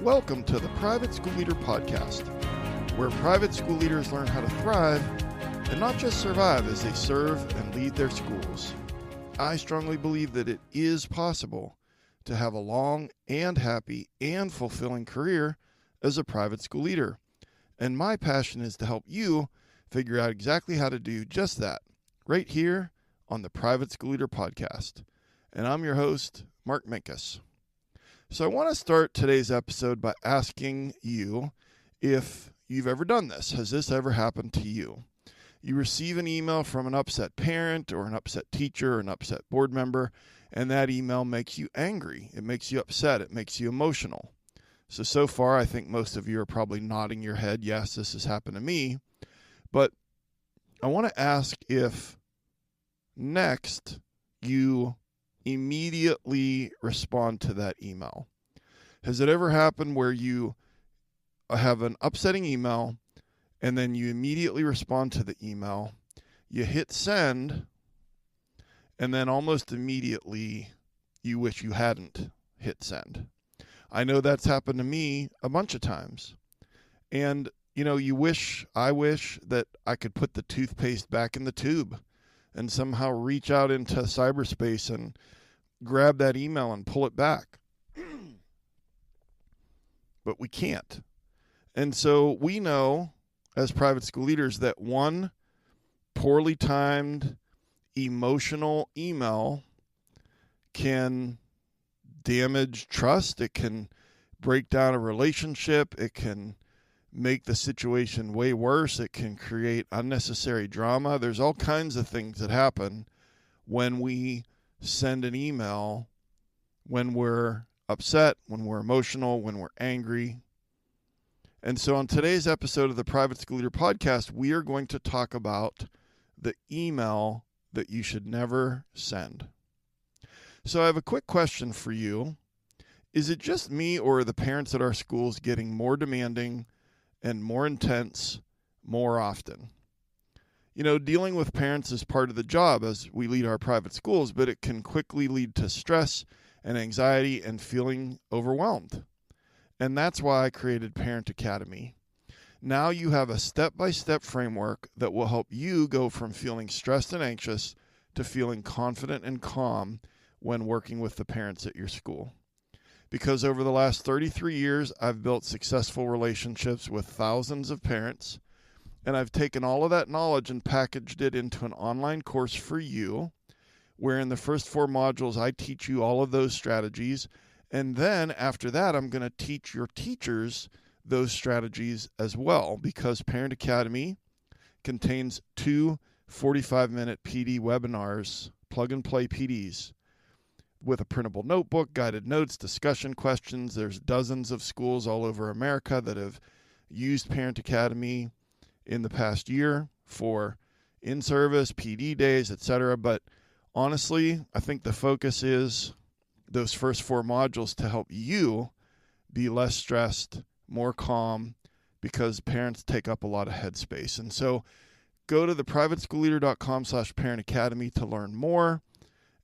Welcome to the Private School Leader Podcast, where private school leaders learn how to thrive and not just survive as they serve and lead their schools. I strongly believe that it is possible to have a long and happy and fulfilling career as a private school leader. And my passion is to help you figure out exactly how to do just that right here on the Private School Leader Podcast. And I'm your host, Mark Minkus. So I want to start today's episode by asking you if you've ever done this. Has this ever happened to you? You receive an email from an upset parent or an upset teacher or an upset board member, and that email makes you angry. It makes you upset. It makes you emotional. So far, I think most of you are probably nodding your head, yes, this has happened to me. But I want to ask if next you immediately respond to that email. Has it ever happened where you have an upsetting email and then you immediately respond to the email, you hit send, and then almost immediately you wish you hadn't hit send? I know that's happened to me a bunch of times. And, I wish that I could put the toothpaste back in the tube and somehow reach out into cyberspace and grab that email and pull it back. But we can't. And so we know as private school leaders that one poorly timed emotional email can damage trust. It can break down a relationship. It can make the situation way worse. It can create unnecessary drama. There's all kinds of things that happen when we send an email when we're upset, when we're emotional, when we're angry. And so on today's episode of the Private School Leader Podcast, we are going to talk about the email that you should never send. So I have a quick question for you. Is it just me, or are the parents at our schools getting more demanding and more intense more often? Dealing with parents is part of the job as we lead our private schools, but it can quickly lead to stress and anxiety and feeling overwhelmed. And that's why I created Parent Academy. Now you have a step-by-step framework that will help you go from feeling stressed and anxious to feeling confident and calm when working with the parents at your school. Because over the last 33 years, I've built successful relationships with thousands of parents, and I've taken all of that knowledge and packaged it into an online course for you, where in the first 4 modules, I teach you all of those strategies. And then after that, I'm going to teach your teachers those strategies as well, because Parent Academy contains 2 45-minute PD webinars, plug-and-play PDs, with a printable notebook, guided notes, discussion questions. There's dozens of schools all over America that have used Parent Academy in the past year for in-service, PD days, etc. But honestly, I think the focus is those first 4 modules to help you be less stressed, more calm, because parents take up a lot of headspace. And so go to theprivateschoolleader.com/Parent Academy to learn more.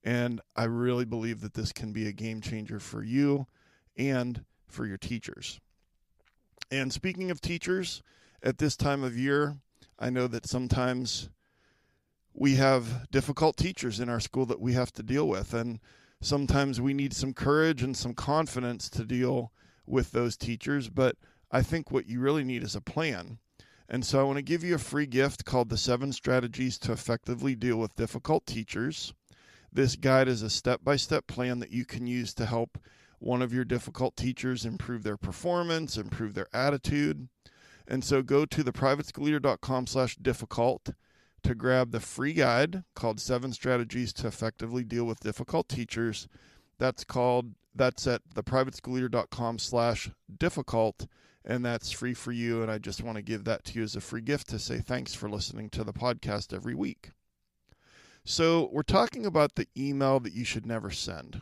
And I really believe that this can be a game changer for you and for your teachers. And speaking of teachers, at this time of year, I know that sometimes we have difficult teachers in our school that we have to deal with. And sometimes we need some courage and some confidence to deal with those teachers. But I think what you really need is a plan. And so I want to give you a free gift called the 7 Strategies to Effectively Deal with Difficult Teachers. This guide is a step-by-step plan that you can use to help one of your difficult teachers improve their performance, improve their attitude. And so go to theprivateschoolleader.com/difficult to grab the free guide called 7 Strategies to Effectively Deal with Difficult Teachers. That's at theprivateschoolleader.com/difficult, and that's free for you. And I just want to give that to you as a free gift to say thanks for listening to the podcast every week. So we're talking about the email that you should never send.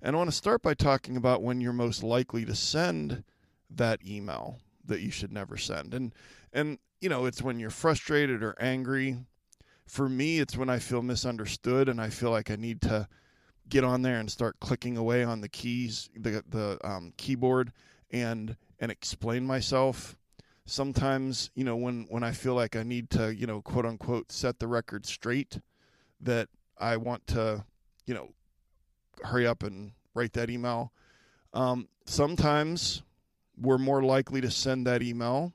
And I want to start by talking about when you're most likely to send that email that you should never send. And it's when you're frustrated or angry. For me, it's when I feel misunderstood and I feel like I need to get on there and start clicking away on the keys, the keyboard, and explain myself. Sometimes, when I feel like I need to, quote unquote, set the record straight, that I want to, hurry up and write that email. Sometimes we're more likely to send that email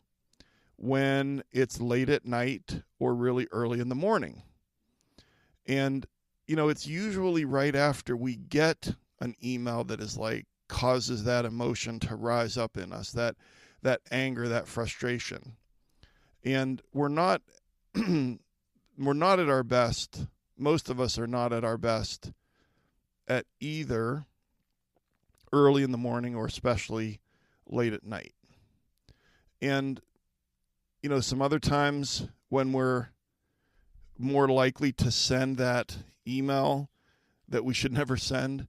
when it's late at night or really early in the morning. And, it's usually right after we get an email that is causes that emotion to rise up in us, that anger, that frustration. And we're not at our best. Most of us are not at our best at either early in the morning or especially late at night. And, some other times when we're more likely to send that email that we should never send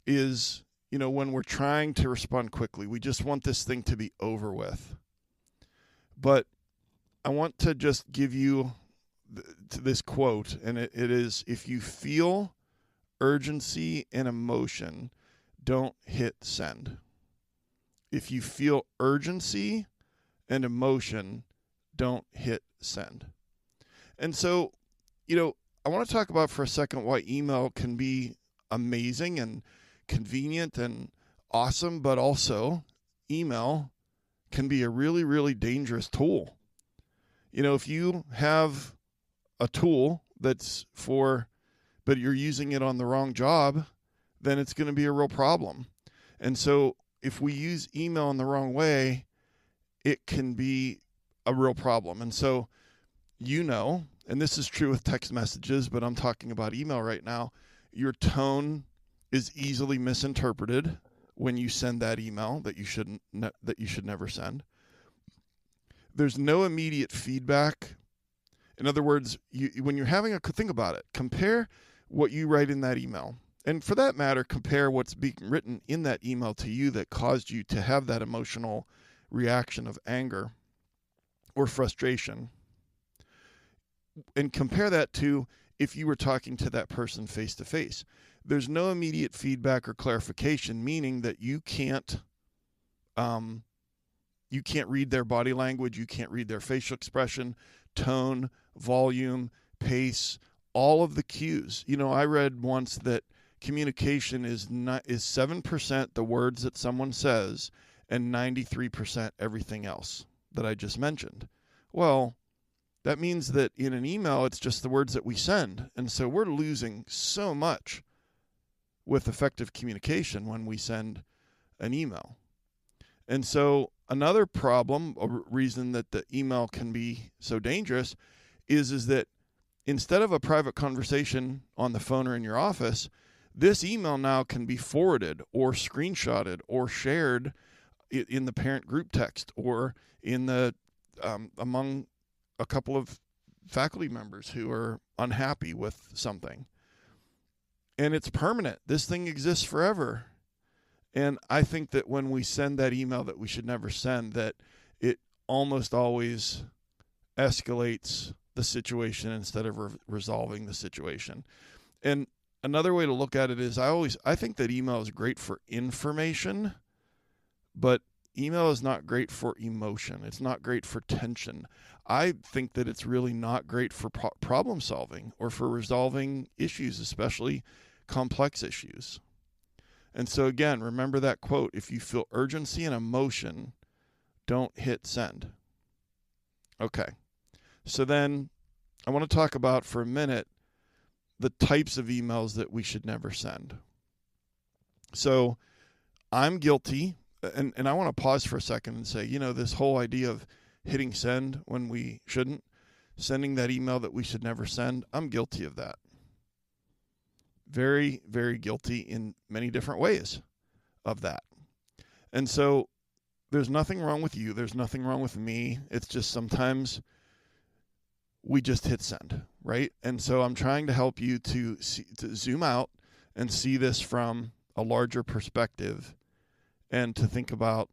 is, when we're trying to respond quickly. We just want this thing to be over with. But I want to just give you this quote, and it is, if you feel urgency and emotion, don't hit send. If you feel urgency and emotion, don't hit send. And so, I want to talk about for a second why email can be amazing and convenient and awesome, but also email can be a really, really dangerous tool. If you have a tool but you're using it on the wrong job, then it's going to be a real problem. And so if we use email in the wrong way, it can be a real problem. And so, and this is true with text messages, but I'm talking about email right now, your tone is easily misinterpreted when you send that email that you should never send. There's no immediate feedback. In other words, when you're having think about it, compare what you write in that email. And for that matter, compare what's being written in that email to you that caused you to have that emotional reaction of anger or frustration. And compare that to if you were talking to that person face to face. There's no immediate feedback or clarification, meaning that you can't read their body language, you can't read their facial expression, tone, volume, pace, all of the cues. I read once that communication is 7% the words that someone says and 93% everything else that I just mentioned. Well, that means that in an email, it's just the words that we send. And so we're losing so much with effective communication when we send an email. And so another problem, a reason that the email can be so dangerous is that instead of a private conversation on the phone or in your office, this email now can be forwarded or screenshotted or shared in the parent group text or in the among a couple of faculty members who are unhappy with something. And it's permanent. This thing exists forever. And I think that when we send that email that we should never send, that it almost always escalates the situation instead of resolving the situation. And another way to look at it is I think that email is great for information, but email is not great for emotion. It's not great for tension. I think that it's really not great for problem solving or for resolving issues, especially complex issues. And so again, remember that quote, if you feel urgency and emotion, don't hit send. Okay. So then I want to talk about for a minute the types of emails that we should never send. So I'm guilty, and I want to pause for a second and say, this whole idea of hitting send when we shouldn't, sending that email that we should never send, I'm guilty of that. Very, very guilty in many different ways of that. And so there's nothing wrong with you. There's nothing wrong with me. It's just sometimes we just hit send, right? And so I'm trying to help you to zoom out and see this from a larger perspective and to think about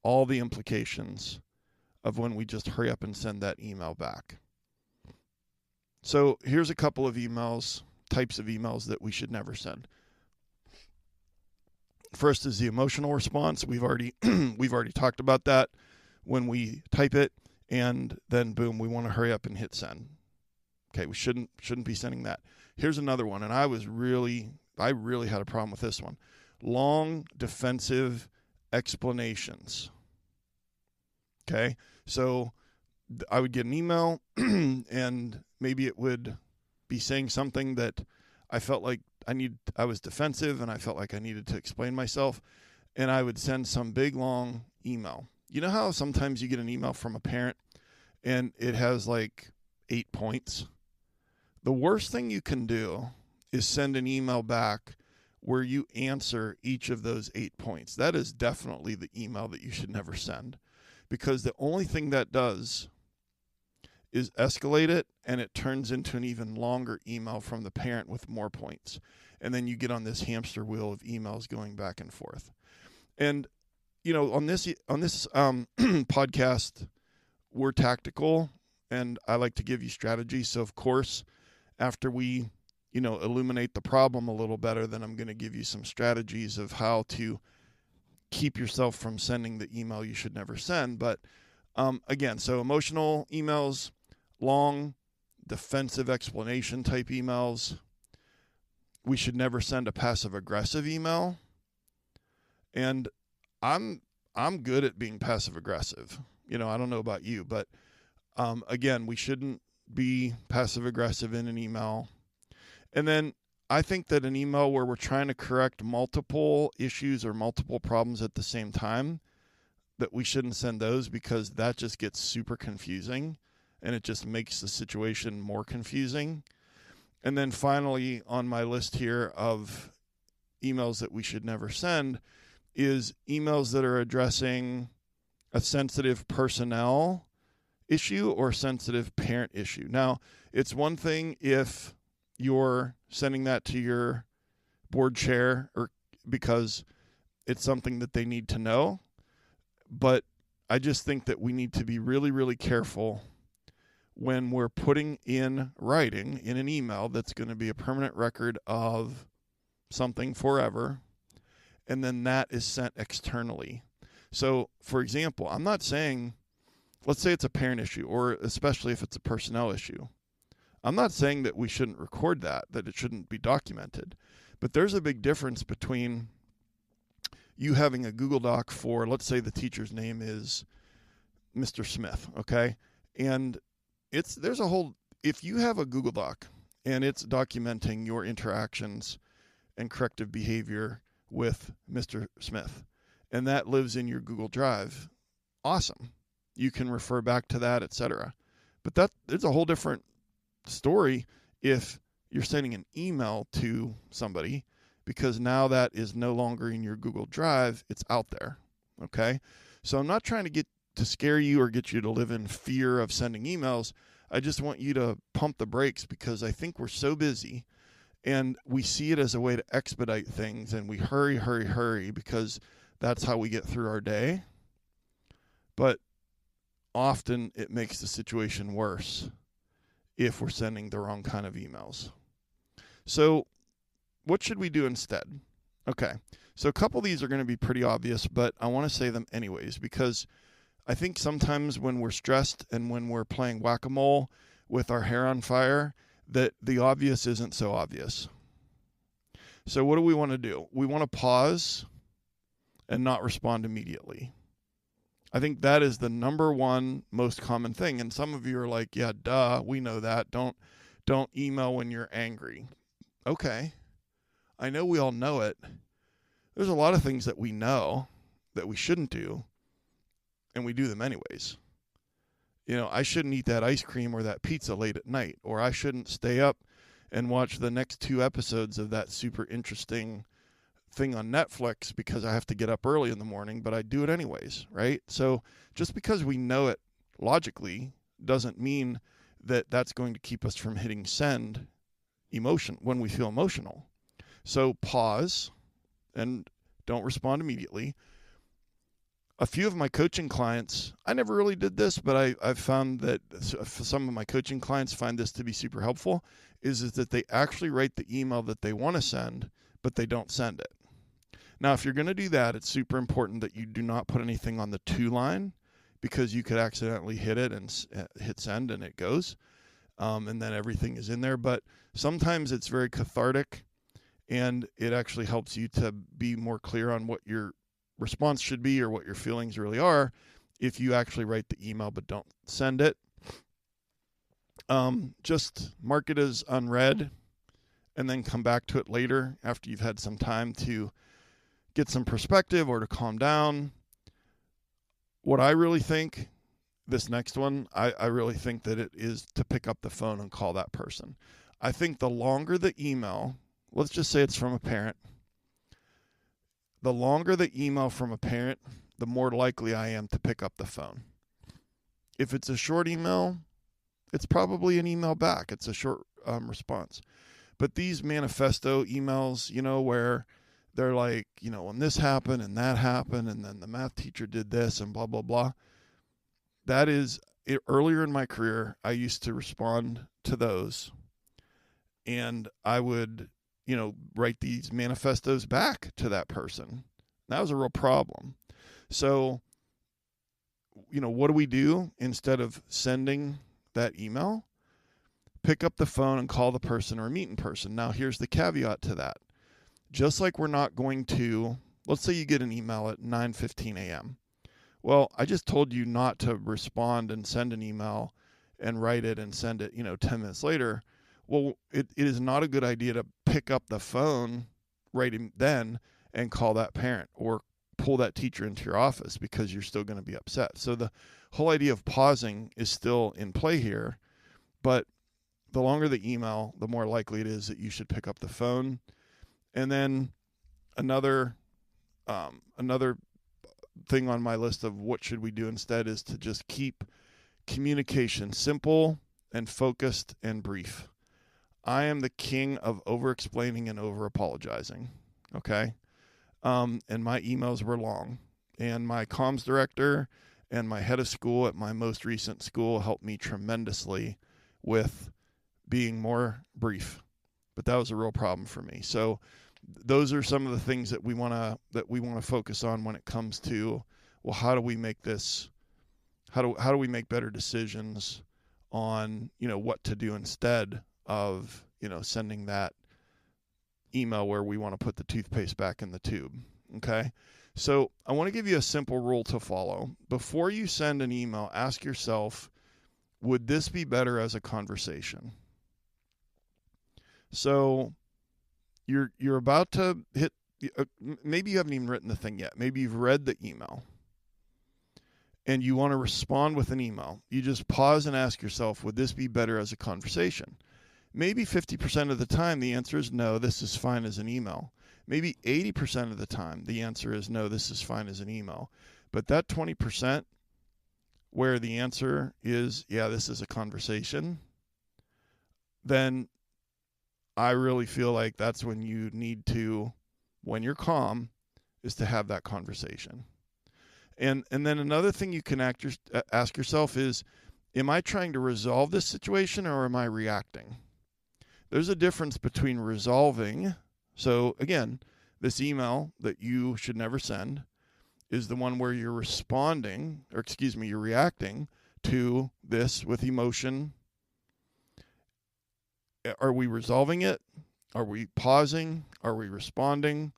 all the implications of when we just hurry up and send that email back. So here's a couple of types of emails that we should never send. First is the emotional response. We've already talked about that when we type it, and then boom, we want to hurry up and hit send. Okay, we shouldn't be sending that. Here's another one, and I really had a problem with this one. Long defensive explanations. Okay, so I would get an email and maybe it would be saying something that I felt like I was defensive and I felt like I needed to explain myself, and I would send some big long email. You know how sometimes you get an email from a parent and it has like 8 points? The worst thing you can do is send an email back where you answer each of those 8 points. That is definitely the email that you should never send, because the only thing that does is escalate it, and it turns into an even longer email from the parent with more points. And then you get on this hamster wheel of emails going back and forth. And, on this podcast, we're tactical, and I like to give you strategies. So, of course, after we, illuminate the problem a little better, then I'm going to give you some strategies of how to keep yourself from sending the email you should never send. But again, so emotional emails, long defensive explanation type emails. We should never send a passive aggressive email. And I'm good at being passive aggressive. I don't know about you, but again, we shouldn't be passive aggressive in an email. And then I think that an email where we're trying to correct multiple issues or multiple problems at the same time, that we shouldn't send those, because that just gets super confusing and it just makes the situation more confusing. And then finally, on my list here of emails that we should never send is emails that are addressing a sensitive personnel issue or sensitive parent issue. Now, it's one thing if you're sending that to your board chair or because it's something that they need to know, but I just think that we need to be really, really careful when we're putting in writing in an email that's going to be a permanent record of something forever, and then that is sent externally. So, for example, I'm not saying, let's say it's a parent issue, or especially if it's a personnel issue. I'm not saying that we shouldn't record that it shouldn't be documented. But there's a big difference between you having a Google Doc for, let's say the teacher's name is Mr. Smith, okay? And if you have a Google Doc and it's documenting your interactions and corrective behavior with Mr. Smith, and that lives in your Google Drive, awesome. You can refer back to that, etc. But there's a whole different story if you're sending an email to somebody, because now that is no longer in your Google Drive, it's out there, okay? So I'm not trying to scare you or get you to live in fear of sending emails. I just want you to pump the brakes, because I think we're so busy and we see it as a way to expedite things, and we hurry because that's how we get through our day. But often it makes the situation worse if we're sending the wrong kind of emails. So what should we do instead? Okay, so a couple of these are going to be pretty obvious, but I want to say them anyways, because I think sometimes when we're stressed and when we're playing whack-a-mole with our hair on fire, that the obvious isn't so obvious. So what do we want to do? We want to pause and not respond immediately. I think that is the number one most common thing. And some of you are like, yeah, duh, we know that. Don't email when you're angry. Okay. I know we all know it. There's a lot of things that we know that we shouldn't do, and we do them anyways. I shouldn't eat that ice cream or that pizza late at night, or I shouldn't stay up and watch the next 2 episodes of that super interesting thing on Netflix because I have to get up early in the morning, but I do it anyways, right? So just because we know it logically doesn't mean that that's going to keep us from hitting send emotion when we feel emotional. So pause and don't respond immediately. A few of my coaching clients, I never really did this, but I've found that some of my coaching clients find this to be super helpful, is that they actually write the email that they want to send, but they don't send it. Now, if you're going to do that, it's super important that you do not put anything on the to line, because you could accidentally hit it and hit send and it goes. And then everything is in there. But sometimes it's very cathartic, and it actually helps you to be more clear on what your response should be or what your feelings really are if you actually write the email but don't send it. Just mark it as unread and then come back to it later after you've had some time to get some perspective or to calm down. What I really think, this next one, I really think that it is to pick up the phone and call that person. I think the longer the email, let's just say it's from a parent, the longer the email from a parent, the more likely I am to pick up the phone. If it's a short email, it's probably an email back. It's a short response. But these manifesto emails, where they're like, when this happened and that happened, and then the math teacher did this and blah, blah, blah. That is, earlier in my career, I used to respond to those. And I would, write these manifestos back to that person. That was a real problem. So, what do we do instead of sending that email? Pick up the phone and call the person or meet in person. Now, here's the caveat to that. Just like we're not going to, let's say you get an email at 9:15 a.m. Well, I just told you not to respond and send an email and write it and send it, 10 minutes later. Well, it is not a good idea to pick up the phone right then and call that parent or pull that teacher into your office, because you're still going to be upset. So the whole idea of pausing is still in play here, but the longer the email, the more likely it is that you should pick up the phone. And then another thing on my list of what should we do instead is to just keep communication simple and focused and brief. I am the king of over-explaining and over-apologizing, okay? And my emails were long. And my comms director and my head of school at my most recent school helped me tremendously with being more brief. But that was a real problem for me. So those are some of the things that we want to focus on when it comes to, well, how do we make this, how do we make better decisions on, what to do instead of, sending that email where we want to put the toothpaste back in the tube. Okay. So I want to give you a simple rule to follow. Before you send an email, ask yourself, would this be better as a conversation? So you're about to hit, maybe you haven't even written the thing yet. Maybe you've read the email and you want to respond with an email. You just pause and ask yourself, would this be better as a conversation? Maybe 50% of the time the answer is no, this is fine as an email. Maybe 80% of the time the answer is no, this is fine as an email. But that 20% where the answer is, yeah, this is a conversation, then I really feel like that's when you need to, when you're calm, is to have that conversation. And then another thing you can ask yourself is, am I trying to resolve this situation or am I reacting? There's a difference between resolving. So again, this email that you should never send is the one where you're you're reacting to this with emotion. Are we resolving it? Are we pausing? Are we responding?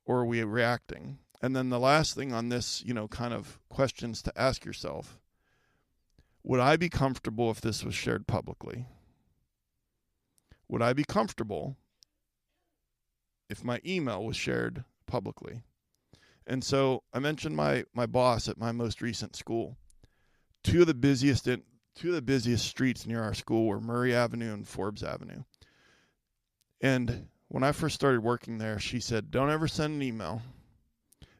Or are we reacting? And then the last thing on this, kind of questions to ask yourself, would I be comfortable if this was shared publicly? Would I be comfortable if my email was shared publicly? And so I mentioned my boss at my most recent school. Two of the busiest streets near our school were Murray Avenue and Forbes Avenue. And when I first started working there, she said, don't ever send an email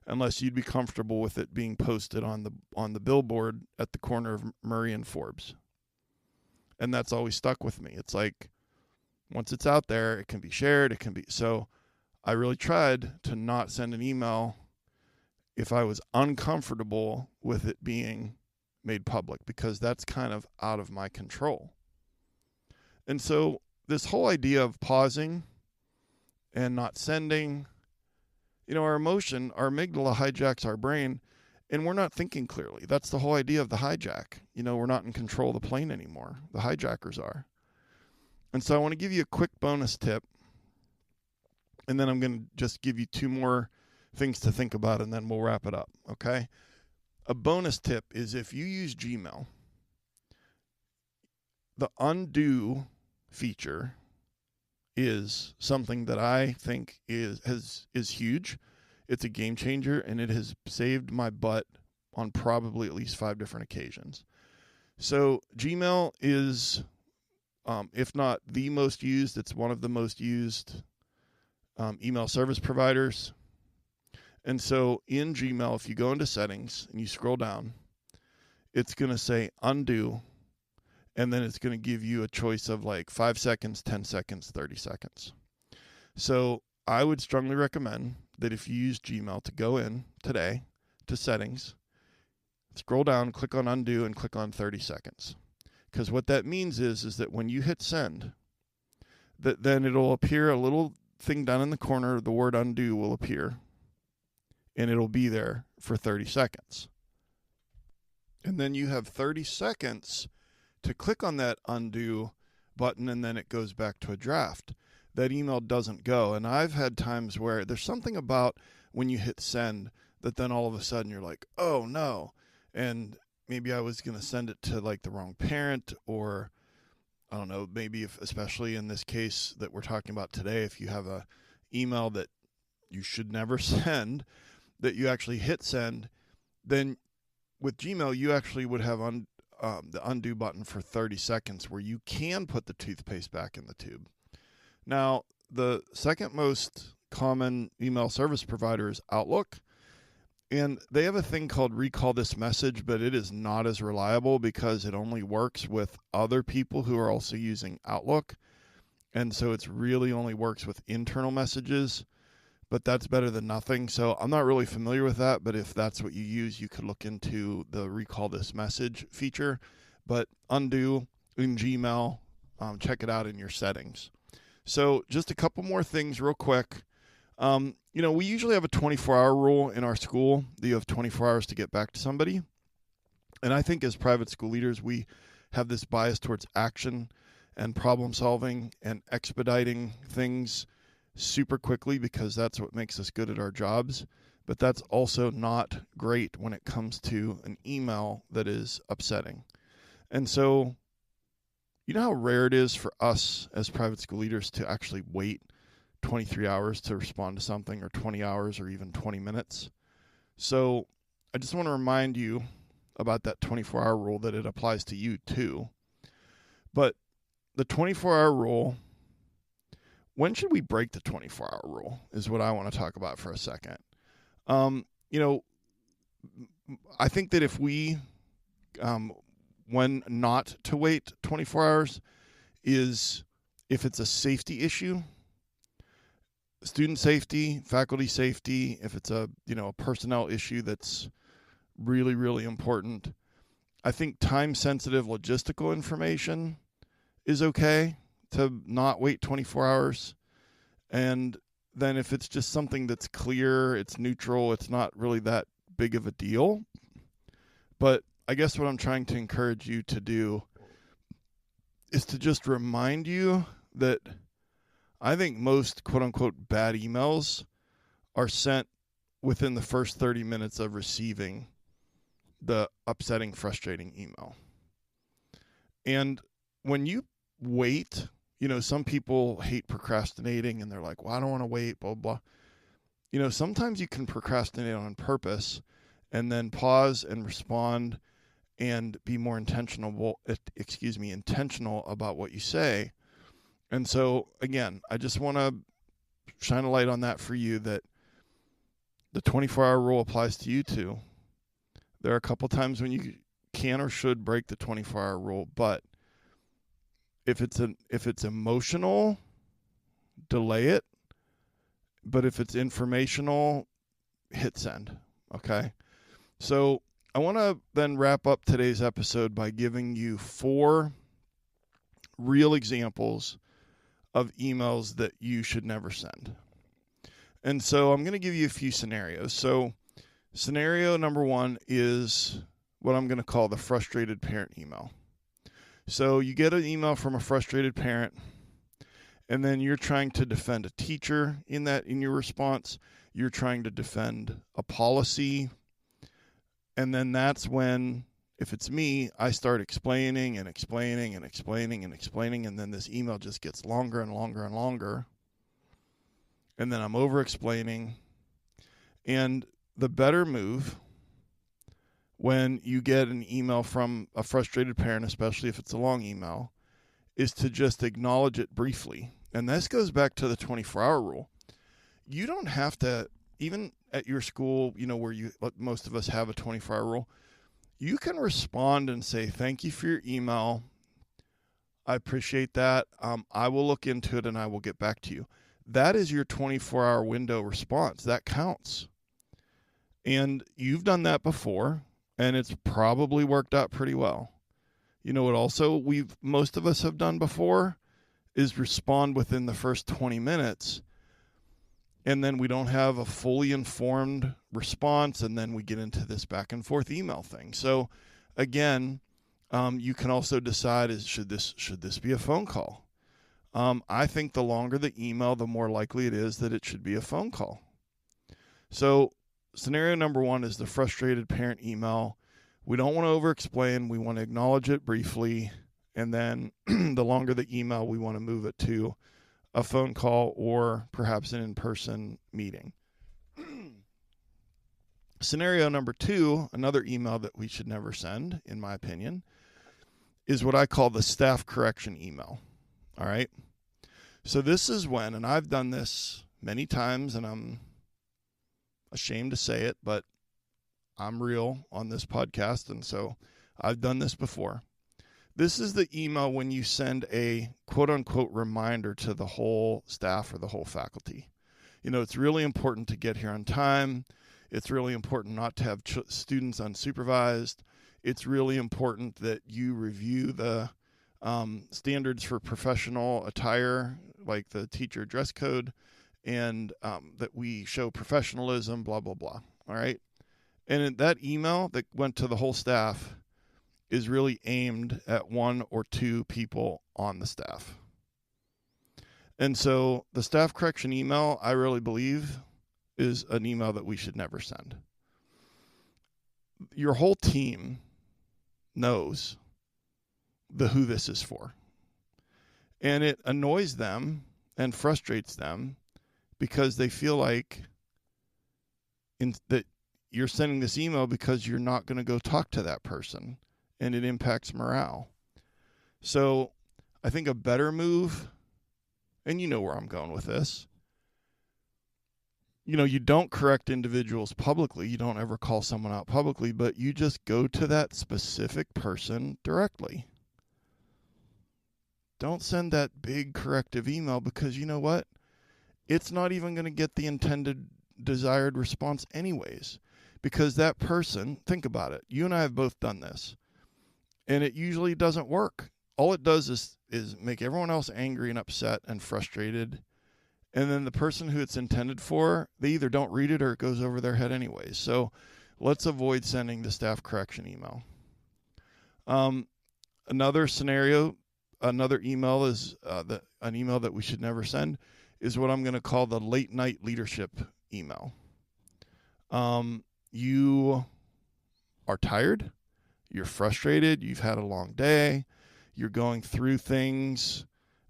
unless you'd be comfortable with it being posted on the billboard at the corner of Murray and Forbes. And that's always stuck with me. It's like, once it's out there, it can be shared. So I really tried to not send an email if I was uncomfortable with it being made public, because that's kind of out of my control. And so this whole idea of pausing and not sending Our emotion, our amygdala hijacks our brain, and we're not thinking clearly. That's the whole idea of the hijack. We're not in control of the plane anymore. The hijackers are. And so I want to give you a quick bonus tip, and then I'm going to just give you 2 more things to think about, and then we'll wrap it up, okay? A bonus tip is if you use Gmail, the undo feature is something that I think is huge. It's a game changer, and it has saved my butt on probably at least 5 different occasions. So Gmail is, if not the most used, it's one of the most used email service providers. And so in Gmail, if you go into settings and you scroll down, it's going to say undo, and then it's going to give you a choice of like 5 seconds, 10 seconds, 30 seconds. So I would strongly recommend that if you use Gmail to go in today to settings, scroll down, click on undo, and click on 30 seconds. Because what that means is that when you hit send, that then it'll appear a little thing down in the corner, the word undo will appear, and it'll be there for 30 seconds. And then you have 30 seconds to click on that undo button, and then it goes back to a draft. That email doesn't go. And I've had times where there's something about when you hit send that then all of a sudden you're like, oh no. And maybe I was going to send it to like the wrong parent, or I don't know, maybe if, especially in this case that we're talking about today, if you have a email that you should never send, that you actually hit send, then with Gmail, you actually would have the undo button for 30 seconds where you can put the toothpaste back in the tube. Now, the second most common email service provider is Outlook, and they have a thing called recall this message, but it is not as reliable because it only works with other people who are also using Outlook, and so it's really only works with internal messages, but that's better than nothing. So I'm not really familiar with that, but if that's what you use, you could look into the recall this message feature. But undo in Gmail, check it out in your settings. So just a couple more things real quick. We usually have a 24-hour rule in our school that you have 24 hours to get back to somebody. And I think as private school leaders, we have this bias towards action and problem solving and expediting things super quickly because that's what makes us good at our jobs. But that's also not great when it comes to an email that is upsetting. And so, you know how rare it is for us as private school leaders to actually wait 23 hours to respond to something, or 20 hours, or even 20 minutes. So I just want to remind you about that 24-hour rule, that it applies to you too. But the 24-hour rule, when should we break the 24-hour rule is what I want to talk about for a second. I think that if we, when not to wait 24 hours is if it's a safety issue, student safety, faculty safety, if it's a personnel issue that's really, really important. I think time-sensitive logistical information is okay to not wait 24 hours. And then if it's just something that's clear, it's neutral, it's not really that big of a deal. But I guess what I'm trying to encourage you to do is to just remind you that I think most quote-unquote bad emails are sent within the first 30 minutes of receiving the upsetting, frustrating email. And when you wait, some people hate procrastinating and they're like, well, I don't want to wait, blah, blah. Sometimes you can procrastinate on purpose and then pause and respond and be more intentional about what you say. And so, again, I just want to shine a light on that for you, that the 24-hour rule applies to you too. There are a couple times when you can or should break the 24-hour rule, but if it's emotional, delay it. But if it's informational, hit send. Okay? So I want to then wrap up today's episode by giving you 4 real examples of emails that you should never send. And so I'm going to give you a few scenarios. So scenario number one is what I'm going to call the frustrated parent email. So you get an email from a frustrated parent, and then you're trying to defend a teacher in your response. You're trying to defend a policy. And then that's when, if it's me, I start explaining and explaining and explaining and explaining, and then this email just gets longer and longer and longer. And then I'm over-explaining. And the better move when you get an email from a frustrated parent, especially if it's a long email, is to just acknowledge it briefly. And this goes back to the 24-hour rule. You don't have to, even at your school, where most of us have a 24-hour rule, you can respond and say, thank you for your email. I appreciate that. I will look into it and I will get back to you. That is your 24-hour window response. That counts. And you've done that before, and it's probably worked out pretty well. You know what also most of us have done before is respond within the first 20 minutes, and then we don't have a fully informed response, and then we get into this back and forth email thing. So again, you can also decide, should this be a phone call? I think the longer the email, the more likely it is that it should be a phone call. So scenario number one is the frustrated parent email. We don't want to over-explain. We want to acknowledge it briefly. And then the longer the email, we want to move it to a phone call or perhaps an in-person meeting. Scenario number two, another email that we should never send, in my opinion, is what I call the staff correction email. All right? So this is when, and I've done this many times, and I'm ashamed to say it, but I'm real on this podcast, and so I've done this before. This is the email when you send a quote-unquote reminder to the whole staff or the whole faculty. It's really important to get here on time. It's really important not to have students unsupervised. It's really important that you review the standards for professional attire, like the teacher dress code, and that we show professionalism, blah, blah, blah. All right. And that email that went to the whole staff is really aimed at one or two people on the staff. And so the staff correction email, I really believe, is an email that we should never send. Your whole team knows who this is for. And it annoys them and frustrates them because they feel like that you're sending this email because you're not going to go talk to that person, and it impacts morale. So I think a better move, and you know where I'm going with this, you don't correct individuals publicly. You don't ever call someone out publicly, but you just go to that specific person directly. Don't send that big corrective email because you know what? It's not even going to get the intended desired response anyways. Because that person, think about it. You and I have both done this. And it usually doesn't work. All it does is make everyone else angry and upset and frustrated. And then the person who it's intended for, they either don't read it or it goes over their head anyways. So let's avoid sending the staff correction email. Another scenario, another email is an email that we should never send is what I'm going to call the late night leadership email. You are tired, you're frustrated, you've had a long day, you're going through things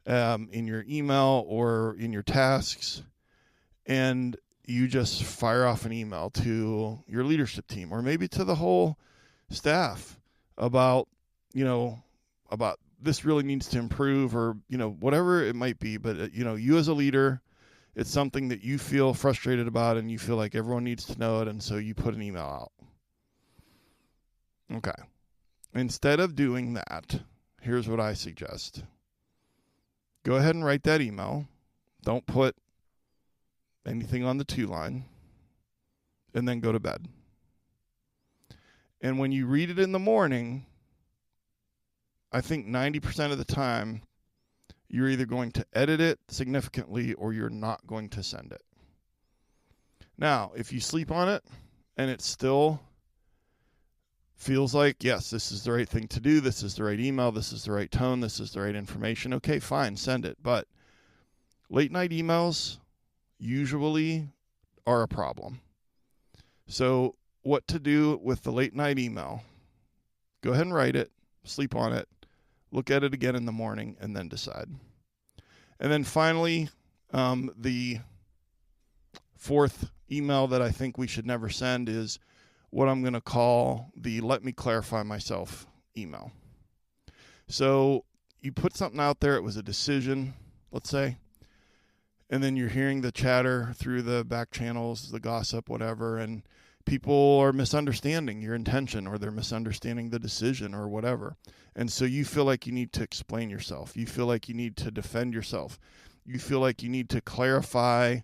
in your email or in your tasks, and you just fire off an email to your leadership team or maybe to the whole staff about this really needs to improve or, whatever it might be. But, you as a leader, it's something that you feel frustrated about and you feel like everyone needs to know it. And so you put an email out. Okay. Instead of doing that, here's what I suggest. Go ahead and write that email. Don't put anything on the to line. And then go to bed. And when you read it in the morning, I think 90% of the time, you're either going to edit it significantly or you're not going to send it. Now, if you sleep on it and it still feels like, yes, this is the right thing to do, this is the right email, this is the right tone, this is the right information, okay, fine, send it. But late night emails usually are a problem. So what to do with the late night email? Go ahead and write it, sleep on it, look at it again in the morning, and then decide. And then finally, the fourth email that I think we should never send is what I'm going to call the let me clarify myself email. So you put something out there, it was a decision, let's say, and then you're hearing the chatter through the back channels, the gossip, whatever, and people are misunderstanding your intention, or they're misunderstanding the decision or whatever. And so you feel like you need to explain yourself. You feel like you need to defend yourself. You feel like you need to clarify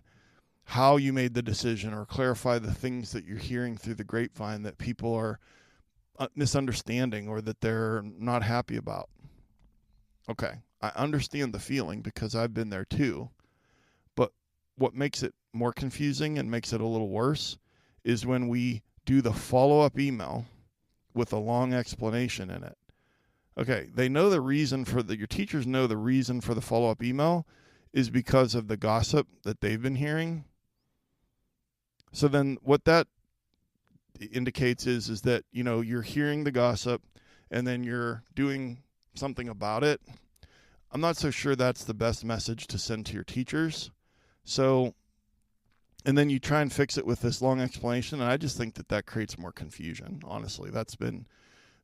how you made the decision, or clarify the things that you're hearing through the grapevine that people are misunderstanding or that they're not happy about. Okay, I understand the feeling because I've been there too. But what makes it more confusing and makes it a little worse is when we do the follow-up email with a long explanation in it. Okay, they know the reason for your teachers know the reason for the follow-up email is because of the gossip that they've been hearing. So then what that indicates is that, you're hearing the gossip and then you're doing something about it. I'm not so sure that's the best message to send to your teachers. So, and then you try and fix it with this long explanation, and I just think that creates more confusion, honestly. That's been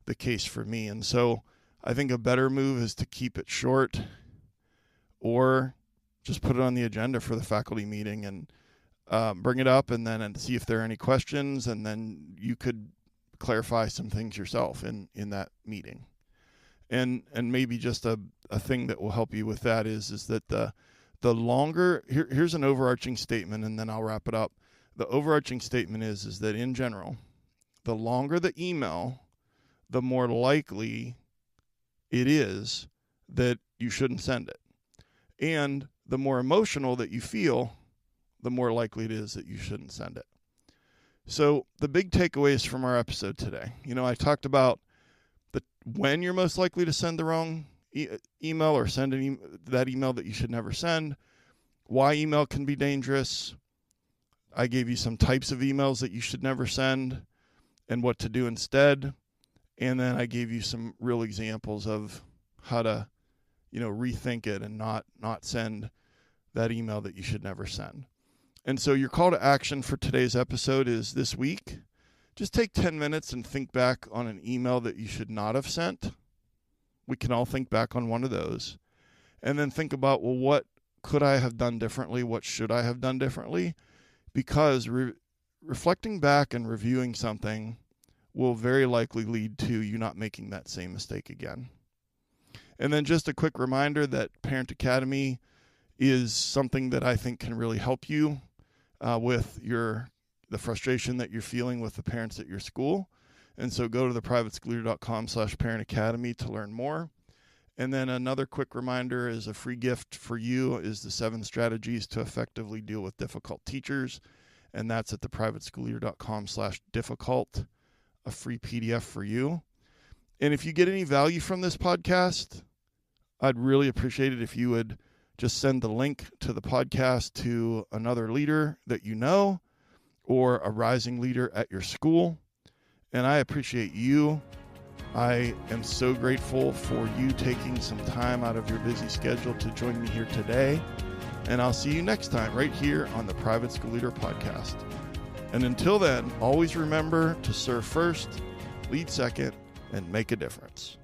the case for me. And so I think a better move is to keep it short, or just put it on the agenda for the faculty meeting and bring it up and see if there are any questions, and then you could clarify some things yourself in that meeting. And maybe just a thing that will help you with that is that the longer, here's an overarching statement, and then I'll wrap it up. The overarching statement is that in general, the longer the email, the more likely it is that you shouldn't send it. And the more emotional that you feel, the more likely it is that you shouldn't send it. So the big takeaways from our episode today, I talked about when you're most likely to send the wrong email, or send that email that you should never send, why email can be dangerous. I gave you some types of emails that you should never send and what to do instead. And then I gave you some real examples of how to, rethink it and not send that email that you should never send. And so your call to action for today's episode is this week. Just take 10 minutes and think back on an email that you should not have sent. We can all think back on one of those. And then think about, well, what could I have done differently? What should I have done differently? Because reflecting back and reviewing something will very likely lead to you not making that same mistake again. And then just a quick reminder that Parent Academy is something that I think can really help you with the frustration that you're feeling with the parents at your school. And so go to theprivateschoolleader.com/parentacademy to learn more. And then another quick reminder is a free gift for you is the 7 strategies to effectively deal with difficult teachers. And that's at theprivateschoolleader.com/difficult, a free PDF for you. And if you get any value from this podcast, I'd really appreciate it if you would just send the link to the podcast to another leader that you know, or a rising leader at your school. And I appreciate you. I am so grateful for you taking some time out of your busy schedule to join me here today. And I'll see you next time right here on the Private School Leader Podcast. And until then, always remember to serve first, lead second, and make a difference.